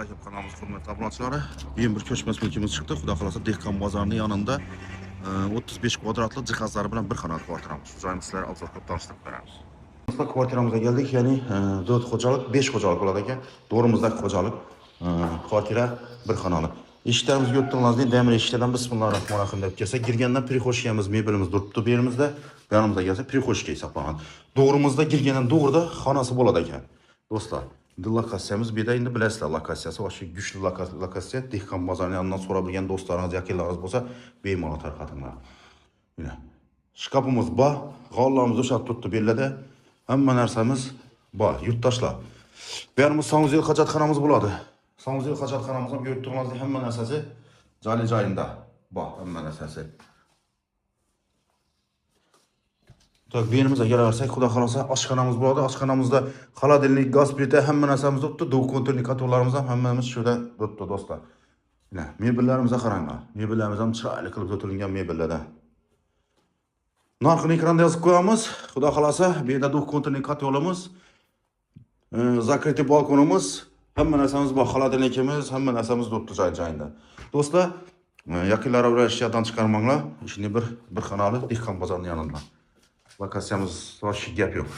Assalomu alaykum kanalımız hurmatli abunachilari. Bugun bir ko'chmas mulkimiz chiqdi. Xudo xolasa Dehqon bozorining yonida 35 kvadratli jihozlari bilan bir xonali kvartiramiz. Shu joyni sizlarga obzor qilib tanishtirib beramiz. Do'stlar, kvartiramizga keldik. Ya'ni 4 xo'jalik, 5 xo'jalik bo'ladi ekan. To'g'rimizdagi xo'jalik kvartira bir xonali. Eshiklarimizni yuttingizlar, demir eshiklardan bismillahirrohmanirrohim deb kelsa, girgandan prixoshkamiz, mebelimiz turibdi bu yerimizda. Bu yonimizda kelsa prixoshka hisoblanadi. To'g'rimizda girgandan to'g'rida xonasi bo'ladi ekan. Do'stlar, lokatsiyamiz bu yerda endi bilasizlar, lokatsiyasi o'sha kuchli lokatsiya. Dehqon bozorining yonidan so'rab bilgan do'stlaringiz, yaqinlaringiz bo'lsa, bemalol tarqatinglar. Mana shkafimiz bor, g'ollarimiz o'sha turibdi bu yerda. Hamma narsamiz bor, yurtdoshlar. Bu yerimiz Sanuzil hojatxonamiz bo'ladi. Sanuzil hojatxonamiz ham ko'rib turganingizdek hamma narsasi joyida bor, hamma narsasi. Tak, bu yerimizga kelaversak, xudo xolasa oshxonamiz bo'ladi. Oshxonamizda xolodilnik, gaz plita, hamma narsamiz turibdi. Duv konturli kotlovlarimiz ham hammamiz shuda turibdi do'stlar. Mana mebellarimizga qaranglar. Mebellarimiz ham chiroyli qilib o'tirilgan mebellardan. Narxini ekranda yozib qo'yamiz. Xudo xolasa, bu yerda duv konturli kotlovimiz, zakrytый balkonimiz, hamma narsamiz bor. Xolodilnikimiz, hamma narsamiz turibdi joyida. Do'stlar, yaqinlar bilan ishdan chiqarmanglar. Ishni bir xonali Dehqon bozorining yonida. Lokatsiyamiz boshqa gap yo'q.